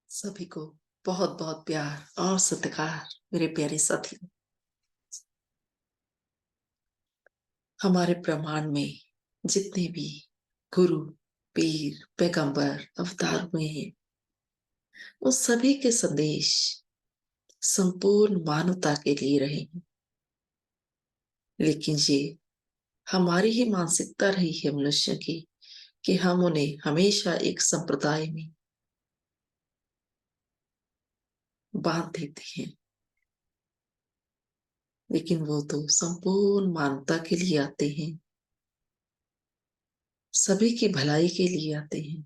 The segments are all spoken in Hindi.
सभी को बहुत बहुत प्यार और सत्कार। मेरे प्यारे साथियों, हमारे ब्रह्मांड में जितने भी गुरु, पीर, पैगंबर अवतार हुए हैं, वो सभी के संदेश संपूर्ण मानवता के लिए रहे हैं। लेकिन ये हमारी ही मानसिकता रही है मनुष्य की कि हम उन्हें हमेशा एक संप्रदाय में बांध देते हैं। लेकिन वो तो संपूर्ण मानवता के लिए आते हैं, सभी की भलाई के लिए आते हैं।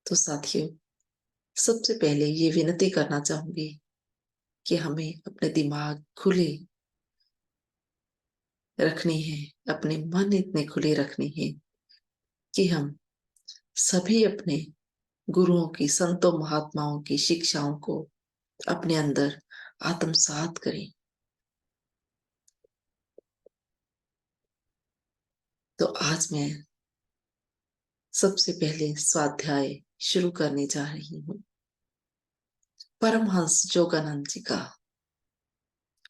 तो साथियों, सबसे पहले ये विनती करना चाहूंगी कि हमें अपने दिमाग खुले रखने हैं, अपने मन इतने खुले रखने हैं कि हम सभी अपने गुरुओं की, संतों, महात्माओं की शिक्षाओं को अपने अंदर आत्मसात करें। तो आज मैं सबसे पहले स्वाध्याय शुरू करने जा रही हूँ। परमहंस योगानंद जी का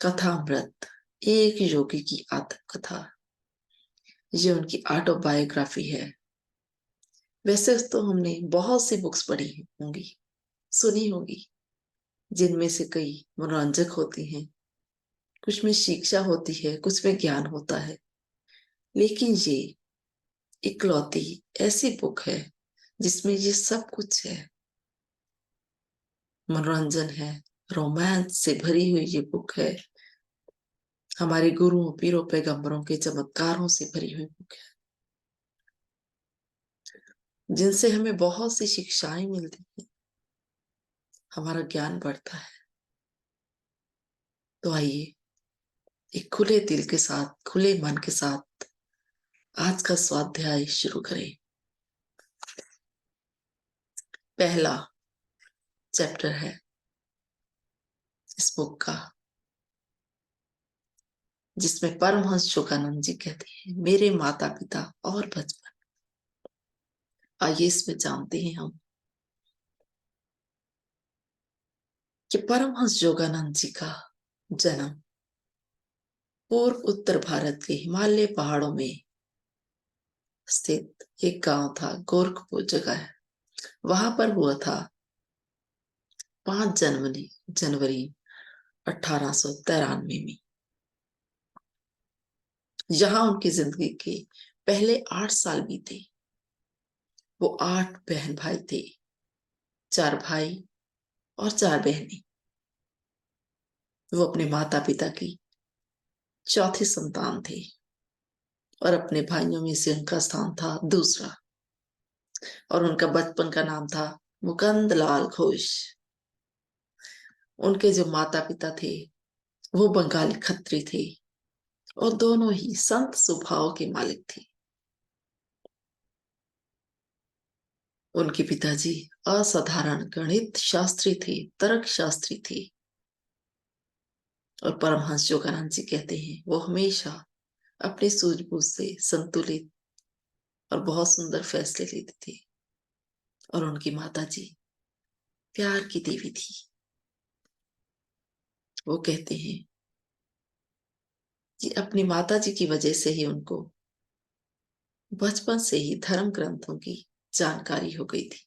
कथामृत, एक योगी की आत्मकथा। ये उनकी ऑटोबायोग्राफी है। वैसे तो हमने बहुत सी बुक्स पढ़ी होंगी, सुनी होगी, जिनमें से कई मनोरंजक होती हैं, कुछ में शिक्षा होती है, कुछ में ज्ञान होता है। लेकिन ये इकलौती ऐसी बुक है जिसमें ये सब कुछ है। मनोरंजन है, रोमांस से भरी हुई ये बुक है, हमारे गुरुओं, पीरों, पैगंबरों के चमत्कारों से भरी हुई बुक है, जिनसे हमें बहुत सी शिक्षाएं मिलती हैं, हमारा ज्ञान बढ़ता है। तो आइए एक खुले दिल के साथ, खुले मन के साथ आज का स्वाध्याय शुरू करें। पहला चैप्टर है इस बुक का, जिसमें परमहंस योगानंद जी कहते हैं, मेरे माता पिता और बचपन। आइए इसमें जानते हैं हम कि परमहंस योगानंद जी का जन्म पूर्व उत्तर भारत के हिमालय पहाड़ों में स्थित एक गांव था, गोरखपुर जगह है, वहां पर हुआ था 5 जनवरी 1893 में। यहां उनकी जिंदगी के पहले 8 साल बीते। वो 8 बहन भाई थे, 4 भाई और 4 बहनें। वो अपने माता पिता की चौथी संतान थे और अपने भाइयों में से उनका स्थान था दूसरा। और उनका बचपन का नाम था मुकुंद लाल घोष। उनके जो माता पिता थे वो बंगाली खत्री थे और दोनों ही संत स्वभाव के मालिक थे। उनके पिताजी असाधारण गणित शास्त्री थे, तर्क शास्त्री थे। और परमहंस योगानंद जी कहते हैं, वो हमेशा अपने सूझबूझ से संतुलित और बहुत सुंदर फैसले लेते थे। और उनकी माता जी प्यार की देवी थी। वो कहते हैं कि अपनी माता जी की वजह से ही उनको बचपन से ही धर्म ग्रंथों की जानकारी हो गई थी।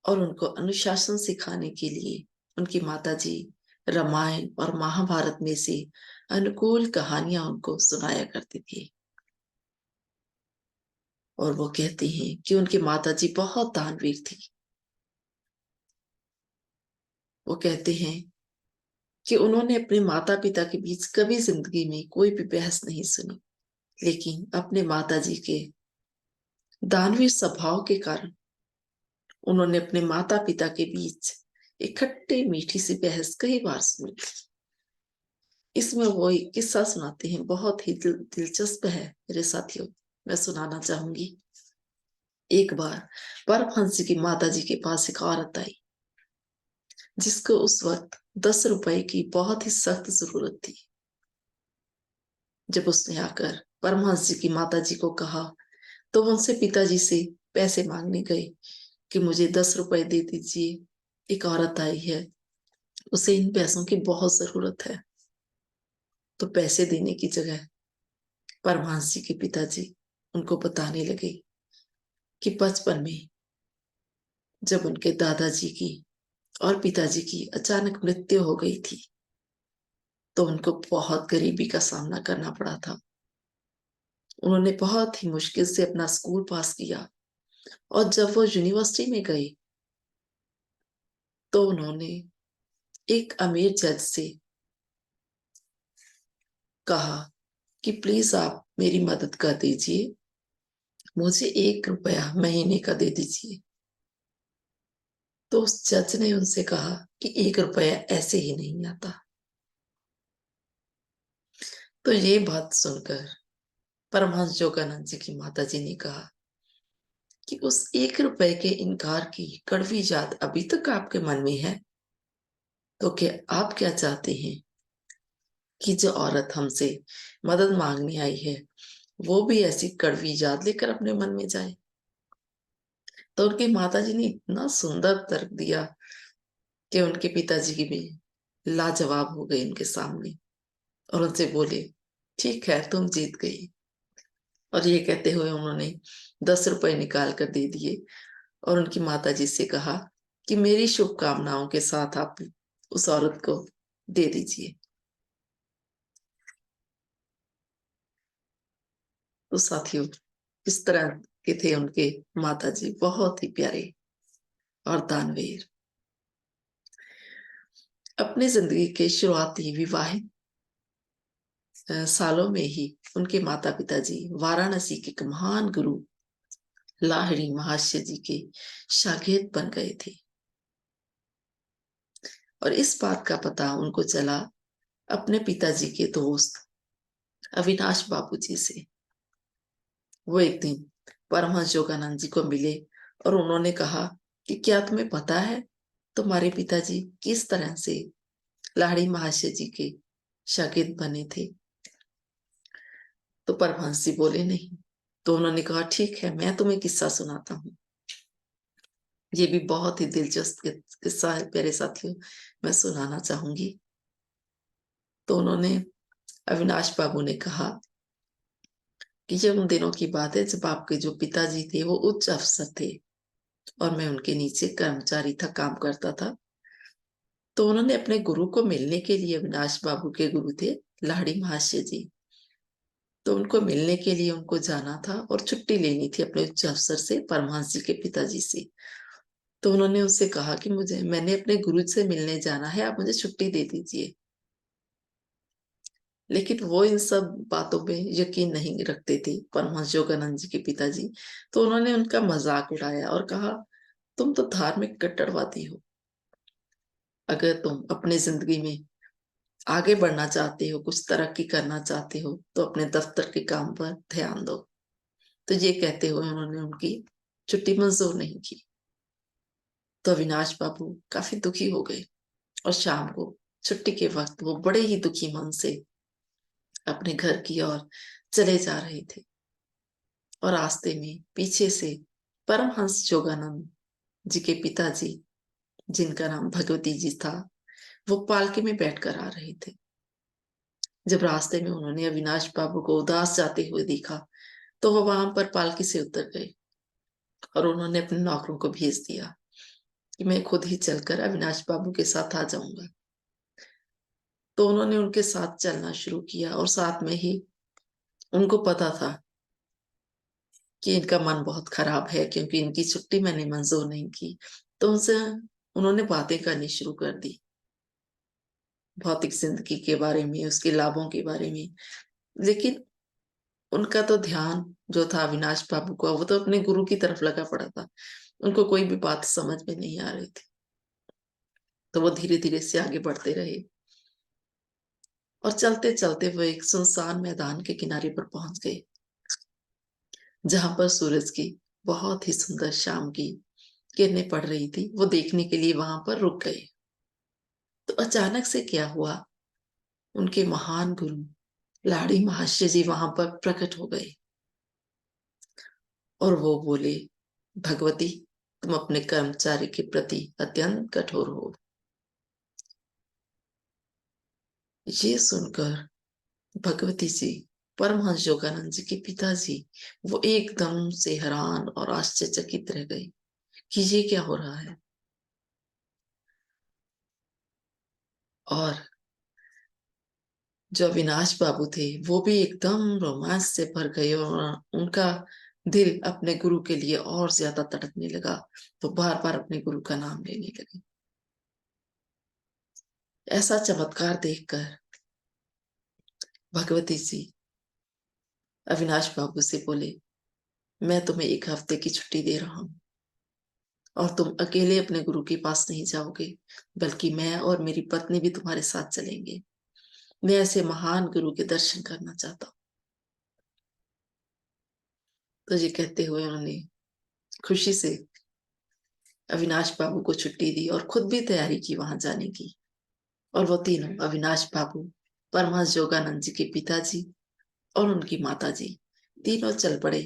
और उनको अनुशासन सिखाने के लिए उनकी माताजी रामायण और महाभारत में से अनुकूल कहानियां उनको सुनाया करती थी। और वो कहती हैं कि उनकी माताजी बहुत दानवीर थी। वो कहते हैं कि उन्होंने अपने माता पिता के बीच कभी जिंदगी में कोई भी बहस नहीं सुनी, लेकिन अपने माताजी के दानवीर स्वभाव के कारण उन्होंने अपने माता पिता के बीच एक खट्टी मीठी सी बहस कई बार सुनी। इसमें वो एक किस्सा सुनाते हैं, बहुत ही दिलचस्प है मेरे साथियों, मैं सुनाना चाहूंगी। एक बार परमहंस जी की माता जी के पास एक औरत आई, जिसको उस वक्त 10 रुपए की बहुत ही सख्त जरूरत थी। जब उसने आकर परमहंस जी की माता जी को कहा, तो वो उनसे पिताजी से पैसे मांगने गए कि मुझे 10 रुपए दे दीजिए, एक औरत आई है, उसे इन पैसों की बहुत जरूरत है। तो पैसे देने की जगह परमहंस जी के पिताजी उनको बताने लगे कि बचपन में जब उनके दादाजी की और पिताजी की अचानक मृत्यु हो गई थी, तो उनको बहुत गरीबी का सामना करना पड़ा था। उन्होंने बहुत ही मुश्किल से अपना स्कूल पास किया, और जब वो यूनिवर्सिटी में गए, तो उन्होंने एक अमीर जज से कहा कि प्लीज आप मेरी मदद कर दीजिए, मुझे 1 रुपया महीने का दे दीजिए। तो उस जज ने उनसे कहा कि 1 रुपया ऐसे ही नहीं आता। तो ये बात सुनकर परमहंस योगानंद जी की माता जी ने कहा कि उस 1 रुपए के इनकार की कड़वी याद अभी तक आपके मन में है, तो क्या आप क्या चाहते हैं कि जो औरत हमसे मदद मांगने आई है, वो भी ऐसी कड़वी याद लेकर अपने मन में जाए? तो उनकी माता जी ने इतना सुंदर तर्क दिया कि उनके पिताजी की भी लाजवाब हो गई उनके सामने, और उनसे बोले, ठीक है, तुम जीत गई। और ये कहते हुए उन्होंने 10 रुपए निकाल कर दे दिए, और उनकी माता जी से कहा कि मेरी शुभकामनाओं के साथ आप उस औरत को दे दीजिए। तो साथियों, इस तरह के थे उनके माता जी, बहुत ही प्यारे और दानवीर। अपनी जिंदगी के शुरुआती विवाहित सालों में ही उनके माता पिताजी वाराणसी के एक महान गुरु लाहिड़ी महाशय जी के शागिर्द बन गए थे। और इस बात का पता उनको चला अपने पिताजी के दोस्त अविनाश बाबू जी से। वो एक दिन परमहंस योगानंद जी को मिले, और उन्होंने कहा कि क्या तुम्हें पता है तुम्हारे पिताजी किस तरह से लाहिड़ी महाशय जी के शागिर्द बने थे? तो परमहंस जी बोले नहीं। तो उन्होंने कहा, ठीक है, मैं तुम्हें किस्सा सुनाता हूँ। ये भी बहुत ही दिलचस्प किस्सा है प्यारे साथियों, मैं सुनाना चाहूंगी। तो उन्होंने अविनाश बाबू ने कहा कि ये उन दिनों की बात है जब आपके जो पिताजी थे वो उच्च अफसर थे, और मैं उनके नीचे कर्मचारी था, काम करता था। तो उन्होंने अपने गुरु को मिलने के लिए, अविनाश बाबू के गुरु थे लाहिड़ी महाशय जी, तो उनको मिलने के लिए उनको जाना था और छुट्टी लेनी थी अपने उच्च अफसर से, परमहंस जी के पिताजी से। तो उन्होंने उनसे कहा कि मैंने अपने गुरु से मिलने जाना है, आप मुझे छुट्टी दे दीजिए। लेकिन वो इन सब बातों में यकीन नहीं रखते थे, परमहंस योगानंद जी के पिताजी। तो उन्होंने उनका मजाक उड़ाया और कहा, तुम तो धार्मिक कट्टरवादी हो, अगर तुम अपनी जिंदगी में आगे बढ़ना चाहते हो, कुछ तरक्की करना चाहते हो, तो अपने दफ्तर के काम पर ध्यान दो। तो ये कहते हुए उन्होंने उनकी छुट्टी मंजूर नहीं की। तो अविनाश बाबू काफी दुखी हो गए, और शाम को छुट्टी के वक्त वो बड़े ही दुखी मन से अपने घर की ओर चले जा रहे थे। और रास्ते में पीछे से परमहंस योगानंद जी के पिताजी, जिनका नाम भगवती जी था, वो पालकी में बैठकर आ रहे थे। जब रास्ते में उन्होंने अविनाश बाबू को उदास जाते हुए देखा, तो वो वहां पर पालकी से उतर गए, और उन्होंने अपने नौकरों को भेज दिया कि मैं खुद ही चलकर अविनाश बाबू के साथ आ जाऊंगा। तो उन्होंने उनके साथ चलना शुरू किया, और साथ में ही उनको पता था कि इनका मन बहुत खराब है, क्योंकि इनकी छुट्टी मैंने मंजूर नहीं की। तो उनसे उन्होंने बातें करनी शुरू कर दी, भौतिक जिंदगी के बारे में, उसके लाभों के बारे में। लेकिन उनका तो ध्यान जो था अविनाश बाबू का, वो तो अपने गुरु की तरफ लगा पड़ा था। उनको कोई भी बात समझ में नहीं आ रही थी। तो वो धीरे धीरे से आगे बढ़ते रहे, और चलते चलते वो एक सुनसान मैदान के किनारे पर पहुंच गए, जहां पर सूरज की बहुत ही सुंदर शाम की किरणें पड़ रही थी। वो देखने के लिए वहां पर रुक गए। तो अचानक से क्या हुआ, उनके महान गुरु लाहिड़ी महाशय जी वहां पर प्रकट हो गए, और वो बोले, भगवती, तुम अपने कर्मचारी के प्रति अत्यंत कठोर हो। ये सुनकर भगवती जी, परमहंस योगानंद जी के पिताजी, वो एकदम से हैरान और आश्चर्यचकित रह गए कि ये क्या हो रहा है। और जो अविनाश बाबू थे वो भी एकदम रोमांच से भर गए और उनका दिल अपने गुरु के लिए और ज्यादा तड़पने लगा। तो बार बार अपने गुरु का नाम लेने लगे। ऐसा चमत्कार देखकर भगवती जी अविनाश बाबू से बोले, मैं तुम्हें 1 हफ्ते की छुट्टी दे रहा हूं और तुम अकेले अपने गुरु के पास नहीं जाओगे, बल्कि मैं और मेरी पत्नी भी तुम्हारे साथ चलेंगे। मैं ऐसे महान गुरु के दर्शन करना चाहता हूँ। तो ये कहते हुए उन्होंने खुशी से अविनाश बाबू को छुट्टी दी और खुद भी तैयारी की वहां जाने की। और वो तीनों, अविनाश बाबू, परमहंस योगानंद जी के पिताजी और उनकी माता जी, तीनों चल पड़े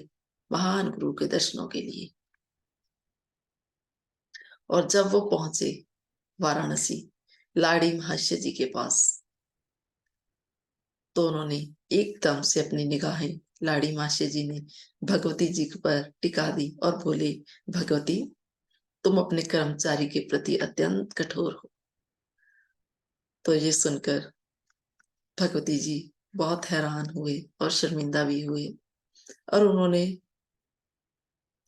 महान गुरु के दर्शनों के लिए। और जब वो पहुंचे वाराणसी लाड़ी महाशय जी के पास, तो उन्होंने एकदम से अपनी निगाहें लाड़ी महाशय जी ने भगवती जी पर टिका दी और बोले, भगवती, तुम अपने कर्मचारी के प्रति अत्यंत कठोर हो। तो ये सुनकर भगवती जी बहुत हैरान हुए और शर्मिंदा भी हुए और उन्होंने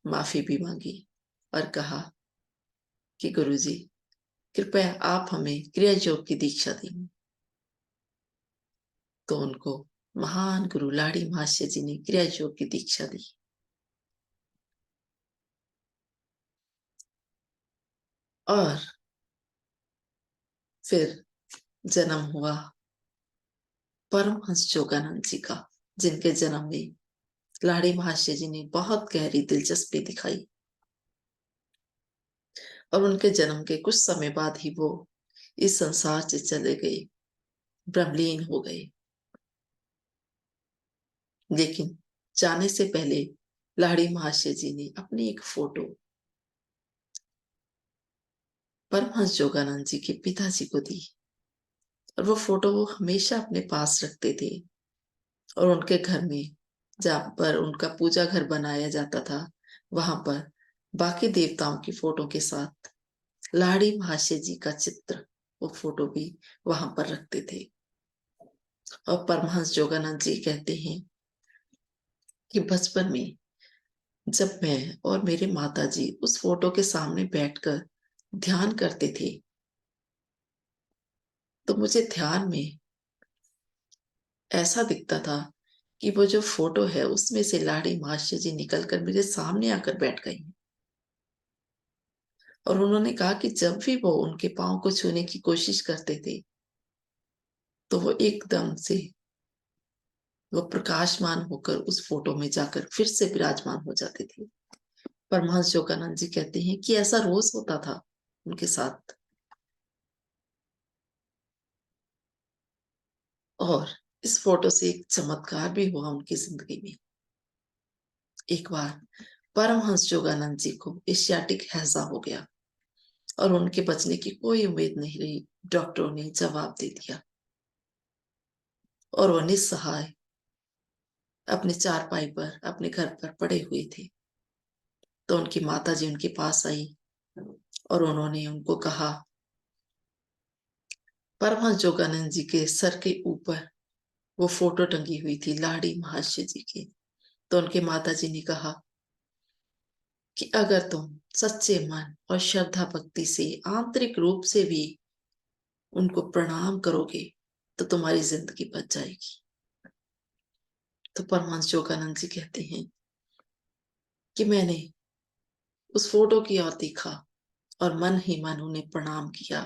माफी भी मांगी और कहा कि गुरुजी, कृपया आप हमें क्रिया योग की दीक्षा दें। तो उनको महान गुरु लाड़ी महाशय जी ने क्रिया योग की दीक्षा दी। और फिर जन्म हुआ परमहंस योगानंद जी का, जिनके जन्म में लाड़ी महाशय जी ने बहुत गहरी दिलचस्पी दिखाई। और उनके जन्म के कुछ समय बाद ही वो इस संसार से चले गए, ब्रह्मलीन हो गए। लेकिन जाने से पहले लाड़ी महाशय जी ने अपनी एक फोटो परमहंस योगानंद जी के पिताजी को दी और वो फोटो वो हमेशा अपने पास रखते थे। और उनके घर में, जहां पर उनका पूजा घर बनाया जाता था, वहां पर बाकी देवताओं की फोटो के साथ लाड़ी महाशय जी का चित्र, वो फोटो भी वहां पर रखते थे। और परमहंस योगानंद जी कहते हैं कि बचपन में जब मैं और मेरे माता जी उस फोटो के सामने बैठकर ध्यान करते थे, तो मुझे ध्यान में ऐसा दिखता था कि वो जो फोटो है उसमें से लाड़ी महाशय जी निकलकर मेरे सामने आकर बैठ गई। और उन्होंने कहा कि जब भी वो उनके पांव को छूने की कोशिश करते थे, तो वो एकदम से वो प्रकाशमान होकर उस फोटो में जाकर फिर से विराजमान हो जाते थे। परमहंस योगानंद जी कहते हैं कि ऐसा रोज होता था उनके साथ। और इस फोटो से एक चमत्कार भी हुआ उनकी जिंदगी में। एक बार परमहंस योगानंद जी को एशियाटिक हैजा हो गया और उनके बचने की कोई उम्मीद नहीं रही। डॉक्टरों ने जवाब दे दिया और वो निस्सहाय अपने चारपाई पर अपने घर पर पड़े हुए थे। तो उनकी माता जी उनके पास आई और उन्होंने उनको कहा, परमहंस योगानंद जी के सर के ऊपर वो फोटो टंगी हुई थी लाड़ी महाशय जी की। तो उनके माता जी ने कहा कि अगर तुम सच्चे मन और श्रद्धा भक्ति से आंतरिक रूप से भी उनको प्रणाम करोगे, तो तुम्हारी जिंदगी बच जाएगी। तो परमहंस योगानंद जी कहते हैं कि मैंने उस फोटो की ओर देखा और मन ही मन उन्हें प्रणाम किया।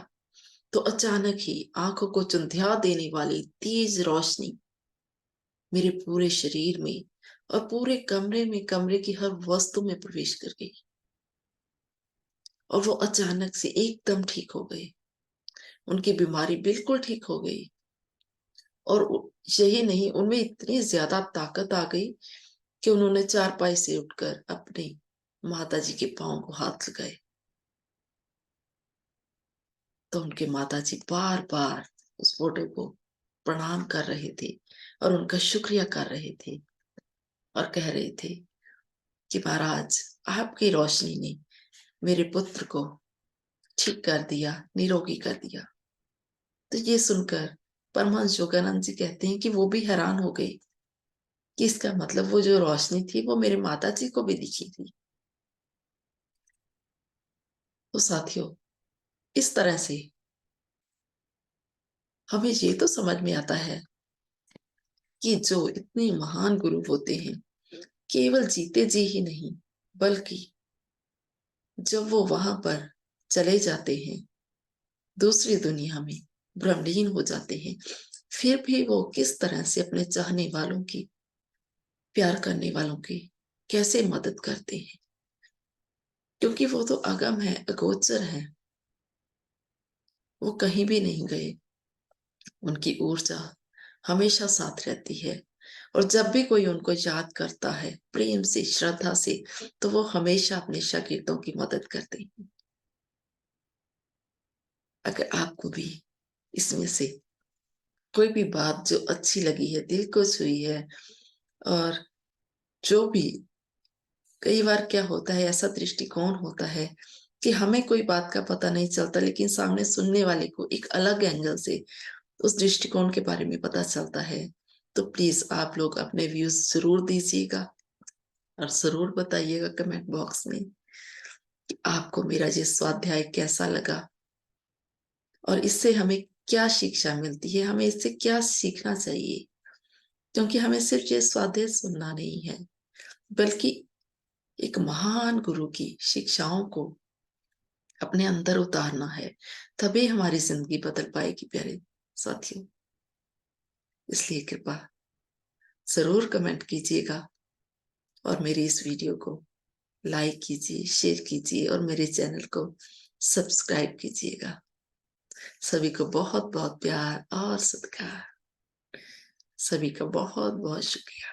तो अचानक ही आंखों को चुंधिया देने वाली तेज रोशनी मेरे पूरे शरीर में और पूरे कमरे में, कमरे की हर वस्तु में प्रवेश कर गई। और वो अचानक से एकदम ठीक हो गए। उनकी बीमारी बिल्कुल ठीक हो गई। और यही नहीं, उनमें इतनी ज्यादा ताकत आ गई कि उन्होंने चारपाई से उठकर अपने माता जी के पाँव को हाथ लगाए, तो उनके माता जी बार-बार उस फोटो को प्रणाम कर रहे थे और उनका शुक्रिया कर रहे थे और कह रहे थे कि महाराज, आपकी रोशनी ने मेरे पुत्र को ठीक कर दिया, निरोगी कर दिया। तो ये सुनकर परमहंस योगानंद जी कहते हैं कि वो भी हैरान हो गए कि इसका मतलब वो जो रोशनी थी वो मेरे माता जी को भी दिखी थी। तो साथियों, इस तरह से हमें ये तो समझ में आता है कि जो इतने महान गुरु होते हैं, केवल जीते जी ही नहीं, बल्कि जब वो वहां पर चले जाते हैं, दूसरी दुनिया में ब्रह्मलीन हो जाते हैं, फिर भी वो किस तरह से अपने चाहने वालों की, प्यार करने वालों की कैसे मदद करते हैं, क्योंकि वो तो अगम है, अगोचर है, वो कहीं भी नहीं गए। उनकी ऊर्जा हमेशा साथ रहती है और जब भी कोई उनको याद करता है प्रेम से, श्रद्धा से, तो वो हमेशा अपने शागिर्दों की मदद करते हैं। अगर आपको भी इसमें से कोई भी बात जो अच्छी लगी है, दिल को छुई है, और जो भी कई बार क्या होता है, ऐसा दृष्टिकोण होता है कि हमें कोई बात का पता नहीं चलता, लेकिन सामने सुनने वाले को एक अलग एंगल से उस दृष्टिकोण के बारे में पता चलता है, तो प्लीज आप लोग अपने व्यूज जरूर दीजिएगा और जरूर बताइएगा कमेंट बॉक्स में कि आपको मेरा ये स्वाध्याय कैसा लगा और इससे हमें क्या शिक्षा मिलती है, हमें इससे क्या सीखना चाहिए। क्योंकि हमें सिर्फ ये स्वाध्याय सुनना नहीं है, बल्कि एक महान गुरु की शिक्षाओं को अपने अंदर उतारना है, तभी हमारी जिंदगी बदल पाएगी प्यारे साथियों। इसलिए कृपा जरूर कमेंट कीजिएगा और मेरी इस वीडियो को लाइक कीजिए, शेयर कीजिए और मेरे चैनल को सब्सक्राइब कीजिएगा। सभी को बहुत बहुत प्यार और सत्कार। सभी का बहुत बहुत शुक्रिया।